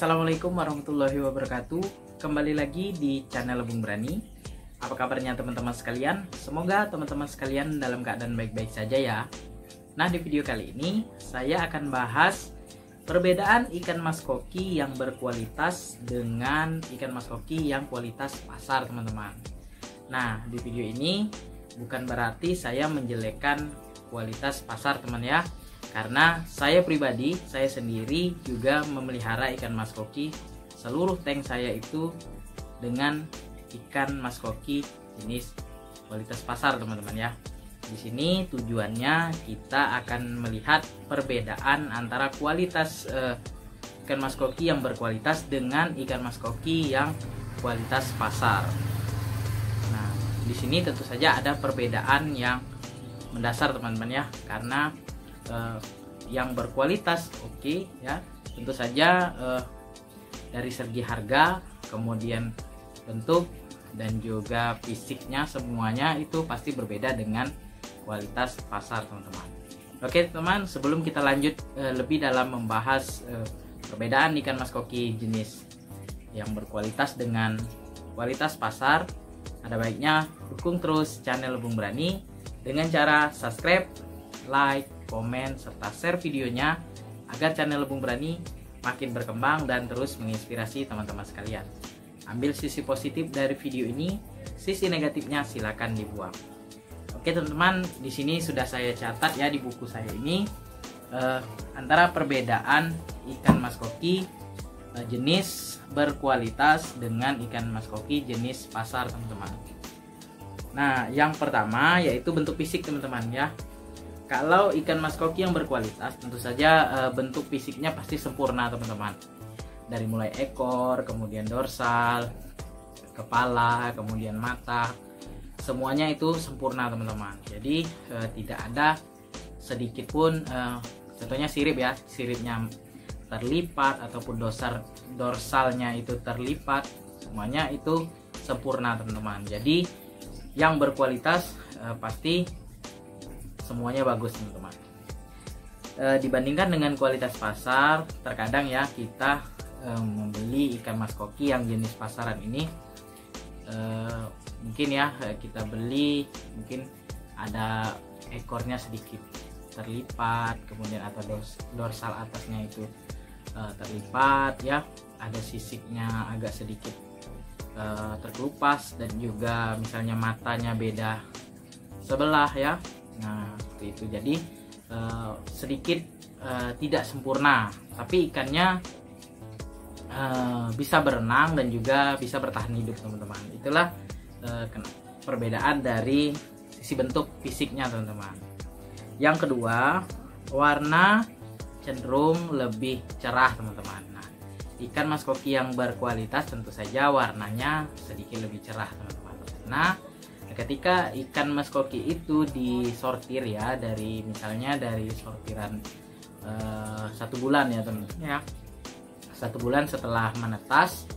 Assalamualaikum warahmatullahi wabarakatuh. Kembali lagi di channel Bung Brani. Apa kabarnya teman-teman sekalian? Semoga teman-teman sekalian dalam keadaan baik-baik saja ya. Nah, di video kali ini saya akan bahas perbedaan ikan mas koki yang berkualitas dengan ikan mas koki yang kualitas pasar, teman-teman. Nah, di video ini bukan berarti saya menjelekkan kualitas pasar, teman ya. Karena saya pribadi, saya sendiri juga memelihara ikan mas koki. Seluruh tank saya itu dengan ikan mas koki jenis kualitas pasar, teman-teman ya. Di sini tujuannya kita akan melihat perbedaan antara kualitas ikan mas koki yang berkualitas dengan ikan mas koki yang kualitas pasar. Nah, di sini tentu saja ada perbedaan yang mendasar, teman-teman ya, karena yang berkualitas oke ya, tentu saja dari segi harga, kemudian bentuk dan juga fisiknya, semuanya itu pasti berbeda dengan kualitas pasar, teman-teman. Oke teman, sebelum kita lanjut lebih dalam membahas perbedaan ikan mas koki jenis yang berkualitas dengan kualitas pasar, ada baiknya dukung terus channel Bung Brani dengan cara subscribe, like, komen, serta share videonya agar channel Bung Brani makin berkembang dan terus menginspirasi teman-teman sekalian. Ambil sisi positif dari video ini, sisi negatifnya silakan dibuang. Oke teman-teman, di sini sudah saya catat ya di buku saya ini antara perbedaan ikan mas koki jenis berkualitas dengan ikan mas koki jenis pasar, teman-teman. Nah, yang pertama yaitu bentuk fisik, teman-teman ya. Kalau ikan mas koki yang berkualitas, tentu saja bentuk fisiknya pasti sempurna, teman-teman. Dari mulai ekor, kemudian dorsal, kepala, kemudian mata, semuanya itu sempurna, teman-teman. Jadi tidak ada sedikit pun, contohnya sirip ya, siripnya terlipat ataupun dorsalnya itu terlipat, semuanya itu sempurna, teman-teman. Jadi yang berkualitas pasti semuanya bagus, teman-teman. Dibandingkan dengan kualitas pasar, terkadang ya kita membeli ikan mas koki yang jenis pasaran ini, mungkin ya kita beli, mungkin ada ekornya sedikit terlipat, kemudian atau dorsal atasnya itu terlipat ya, ada sisiknya agak sedikit terkelupas, dan juga misalnya matanya beda sebelah ya. Nah, seperti itu. Jadi sedikit tidak sempurna, tapi ikannya bisa berenang dan juga bisa bertahan hidup, teman-teman. Itulah perbedaan dari sisi bentuk fisiknya, teman-teman. Yang kedua, warna cenderung lebih cerah, teman-teman. Nah, ikan mas koki yang berkualitas tentu saja warnanya sedikit lebih cerah, teman-teman. Nah, ketika ikan mas koki itu disortir ya, dari misalnya dari sortiran 1 bulan ya, teman-teman ya, 1 bulan setelah menetas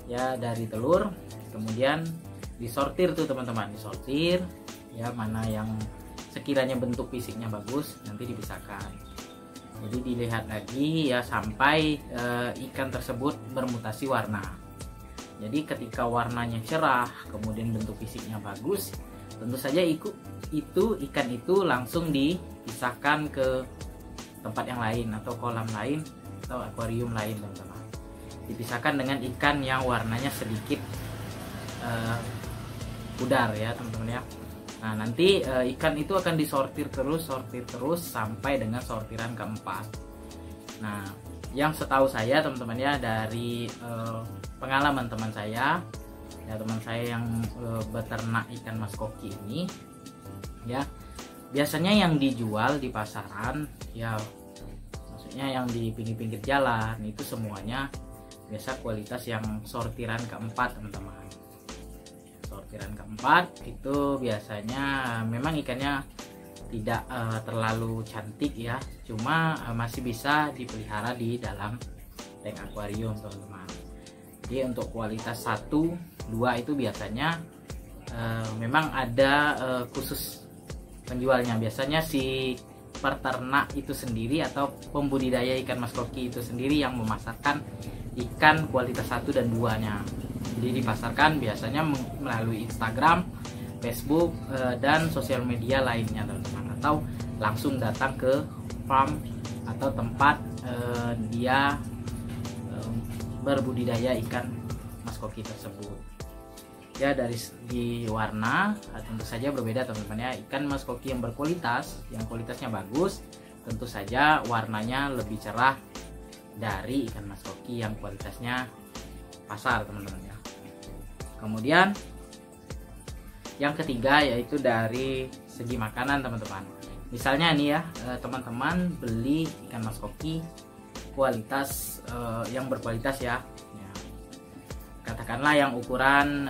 ya dari telur, kemudian disortir tuh, teman-teman, disortir ya, mana yang sekiranya bentuk fisiknya bagus nanti dipisahkan. Jadi dilihat lagi ya sampai ikan tersebut bermutasi warna. Jadi ketika warnanya cerah, kemudian bentuk fisiknya bagus, tentu saja itu ikan itu langsung dipisahkan ke tempat yang lain atau kolam lain atau akuarium lain, teman-teman. Dipisahkan dengan ikan yang warnanya sedikit pudar ya, teman-teman ya. Nah, nanti ikan itu akan sortir terus sampai dengan sortiran keempat. Nah, yang setahu saya, teman-teman ya, dari pengalaman teman saya ya, teman saya yang beternak ikan mas koki ini ya, biasanya yang dijual di pasaran ya, maksudnya yang di pinggir-pinggir jalan itu semuanya biasa kualitas yang sortiran keempat, teman-teman. Sortiran keempat itu biasanya memang ikannya tidak terlalu cantik ya, cuma masih bisa dipelihara di dalam tank akuarium, teman-teman. Jadi untuk kualitas 1, 2 itu biasanya memang ada khusus penjualnya. Biasanya si peternak itu sendiri atau pembudidaya ikan mas koki itu sendiri yang memasarkan ikan kualitas 1 dan 2-nya. Jadi dipasarkan biasanya melalui Instagram, Facebook, dan sosial media lainnya teman-teman, atau langsung datang ke farm atau tempat dia berbudidaya ikan mas koki tersebut. Ya, dari segi warna tentu saja berbeda teman-teman ya. Ikan mas koki yang berkualitas, yang kualitasnya bagus, tentu saja warnanya lebih cerah dari ikan mas koki yang kualitasnya pasar teman-teman ya. Kemudian yang ketiga yaitu dari segi makanan teman-teman. Misalnya nih ya, teman-teman beli ikan mas koki kualitas yang berkualitas ya. Katakanlah yang ukuran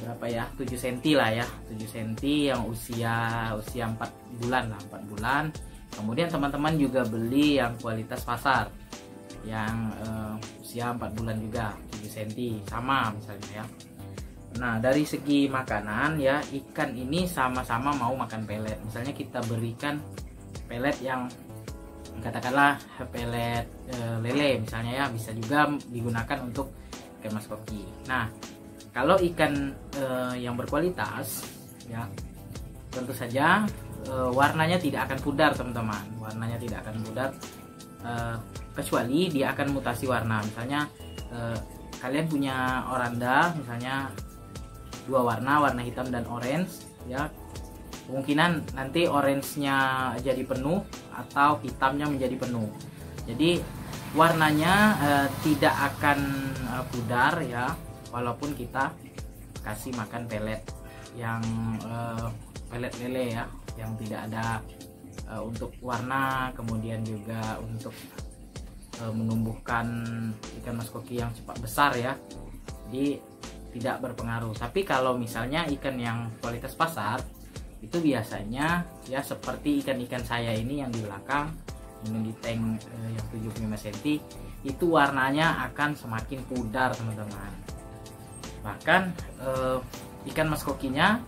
berapa ya, 7 cm lah ya, 7 cm yang usia 4 bulan lah, 4 bulan. Kemudian teman-teman juga beli yang kualitas pasar yang usia 4 bulan juga, 7 cm sama misalnya ya. Nah, dari segi makanan ya, ikan ini sama-sama mau makan pelet. Misalnya kita berikan pelet yang katakanlah pelet lele misalnya ya, bisa juga digunakan untuk ikan mas koki. Nah, kalau ikan yang berkualitas ya, tentu saja warnanya tidak akan pudar teman-teman. Warnanya tidak akan pudar kecuali dia akan mutasi warna. Misalnya kalian punya oranda misalnya 2 warna, warna hitam dan orange ya. Kemungkinan nanti orange-nya jadi penuh atau hitamnya menjadi penuh. Jadi warnanya tidak akan pudar ya, walaupun kita kasih makan pelet yang pelet lele ya, yang tidak ada untuk warna, kemudian juga untuk menumbuhkan ikan mas koki yang cepat besar ya. Jadi tidak berpengaruh. Tapi kalau misalnya ikan yang kualitas pasar, itu biasanya ya seperti ikan-ikan saya ini yang di belakang, ini di tank yang 75 cm, itu warnanya akan semakin pudar teman-teman. Bahkan ikan mas kokinya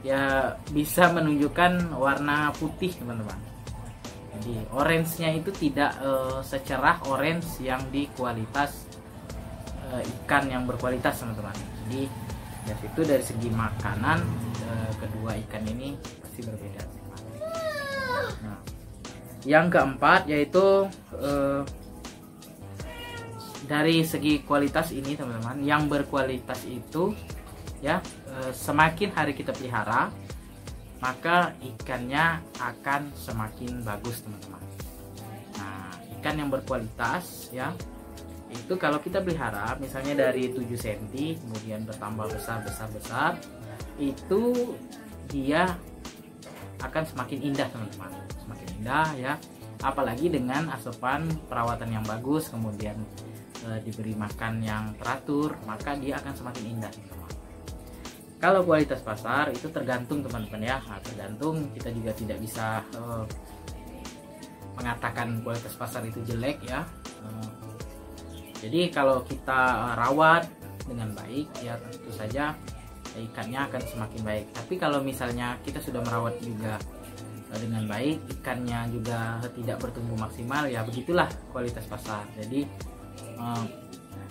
ya bisa menunjukkan warna putih teman-teman. Jadi orange-nya itu tidak secerah orange yang di kualitas ikan yang berkualitas teman-teman. Jadi dari situ, dari segi makanan kedua ikan ini pasti berbeda. Nah, yang keempat yaitu dari segi kualitas ini teman-teman, yang berkualitas itu ya semakin hari kita pelihara maka ikannya akan semakin bagus teman-teman. Nah, ikan yang berkualitas ya, itu kalau kita pelihara misalnya dari 7 cm kemudian bertambah besar, itu dia akan semakin indah teman-teman, semakin indah ya. Apalagi dengan asupan perawatan yang bagus, kemudian diberi makan yang teratur, maka dia akan semakin indah teman-teman. Kalau kualitas pasar itu tergantung teman-teman ya, tergantung, kita juga tidak bisa mengatakan kualitas pasar itu jelek ya. Jadi kalau kita rawat dengan baik ya tentu saja ikannya akan semakin baik. Tapi kalau misalnya kita sudah merawat juga dengan baik, ikannya juga tidak bertumbuh maksimal, ya begitulah kualitas pasar. Jadi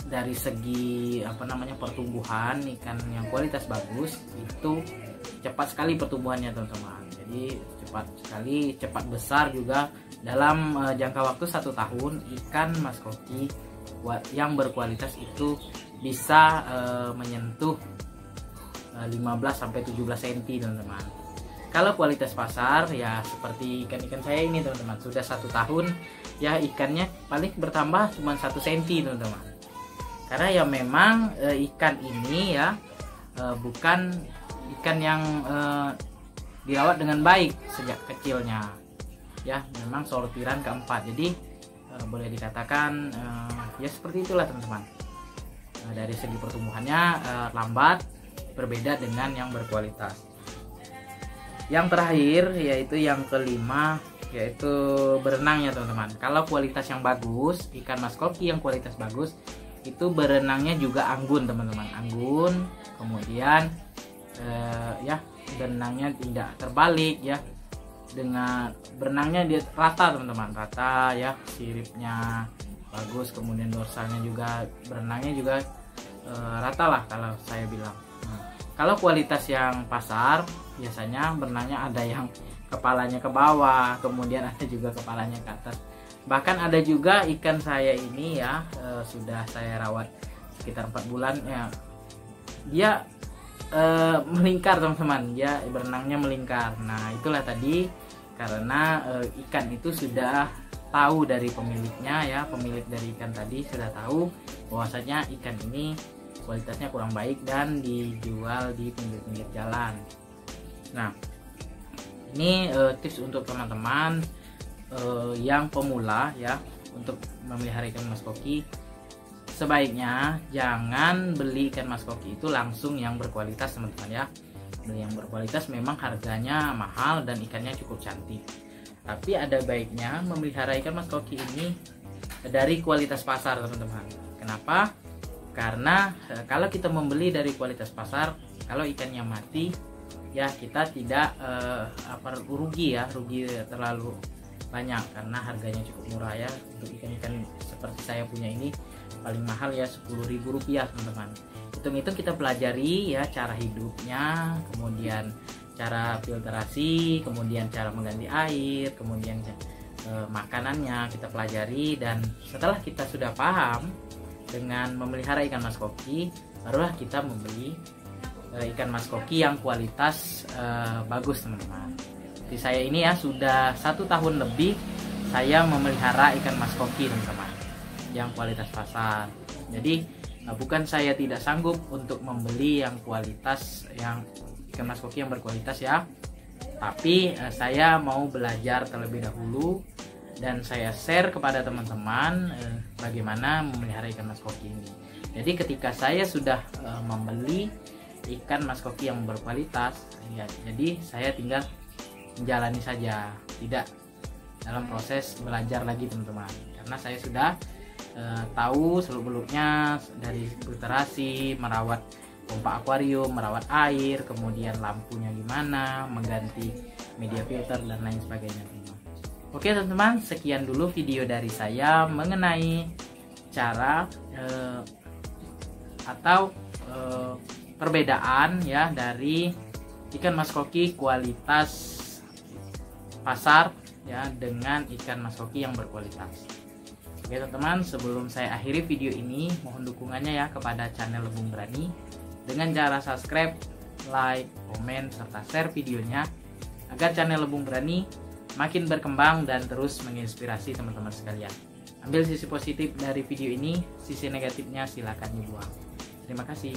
dari segi pertumbuhan ikan yang kualitas bagus itu cepat sekali pertumbuhannya teman-teman. Jadi cepat sekali, cepat besar juga. Dalam jangka waktu 1 tahun ikan mas koki yang berkualitas itu bisa menyentuh 15-17 cm teman-teman. Kalau kualitas pasar ya seperti ikan-ikan saya ini teman-teman, sudah 1 tahun ya ikannya paling bertambah cuma 1 cm teman-teman. Karena ya memang ikan ini ya bukan ikan yang dirawat dengan baik sejak kecilnya ya, memang sortiran keempat. Jadi boleh dikatakan ya seperti itulah teman-teman. Dari segi pertumbuhannya lambat, berbeda dengan yang berkualitas. Yang terakhir yaitu yang kelima, yaitu berenangnya teman-teman. Kalau kualitas yang bagus, ikan mas koki yang kualitas bagus itu berenangnya juga anggun teman-teman, anggun. Kemudian ya berenangnya tidak terbalik ya, dengan berenangnya dia rata teman-teman, rata ya, siripnya bagus, kemudian dorsalnya juga berenangnya juga rata lah kalau saya bilang. Kalau kualitas yang pasar biasanya berenangnya ada yang kepalanya ke bawah, kemudian ada juga kepalanya ke atas. Bahkan ada juga ikan saya ini ya, sudah saya rawat sekitar 4 bulan ya, dia melingkar teman-teman, dia berenangnya melingkar. Nah itulah tadi karena ikan itu sudah tahu dari pemiliknya ya, pemilik dari ikan tadi sudah tahu bahwasanya ikan ini kualitasnya kurang baik dan dijual di pinggir-pinggir jalan. Nah ini tips untuk teman-teman yang pemula ya, untuk memelihara ikan mas koki. Sebaiknya jangan beli ikan mas koki itu langsung yang berkualitas teman-teman ya. Beli yang berkualitas memang harganya mahal dan ikannya cukup cantik, tapi ada baiknya memelihara ikan mas koki ini dari kualitas pasar teman-teman. Kenapa? Karena kalau kita membeli dari kualitas pasar, kalau ikannya mati ya kita tidak rugi ya, rugi terlalu banyak karena harganya cukup murah ya. Untuk ikan-ikan seperti saya punya ini paling mahal ya Rp10.000 teman-teman. Hitung-hitung kita pelajari ya cara hidupnya, kemudian cara filtrasi, kemudian cara mengganti air, kemudian makanannya kita pelajari. Dan setelah kita sudah paham dengan memelihara ikan mas koki, barulah kita membeli ikan mas koki yang kualitas bagus teman-teman. Di saya ini ya sudah 1 tahun lebih saya memelihara ikan mas koki teman-teman yang kualitas pasar. Jadi bukan saya tidak sanggup untuk membeli yang kualitas, yang ikan mas koki yang berkualitas ya, tapi saya mau belajar terlebih dahulu dan saya share kepada teman-teman bagaimana memelihara ikan mas koki ini. Jadi ketika saya sudah membeli ikan mas koki yang berkualitas ya, jadi saya tinggal menjalani saja, tidak dalam proses belajar lagi teman-teman, karena saya sudah tahu seluk-beluknya dari filtrasi, merawat pompa akuarium, merawat air, kemudian lampunya gimana, mengganti media filter dan lain sebagainya teman-teman. Oke teman-teman, sekian dulu video dari saya mengenai cara atau perbedaan ya dari ikan mas koki kualitas pasar ya dengan ikan mas koki yang berkualitas. Oke teman-teman, sebelum saya akhiri video ini, mohon dukungannya ya kepada channel Lebung Berani dengan cara subscribe, like, komen, serta share videonya agar channel Lebung Berani makin berkembang dan terus menginspirasi teman-teman sekalian. Ambil sisi positif dari video ini, sisi negatifnya silakan dibuang. Terima kasih.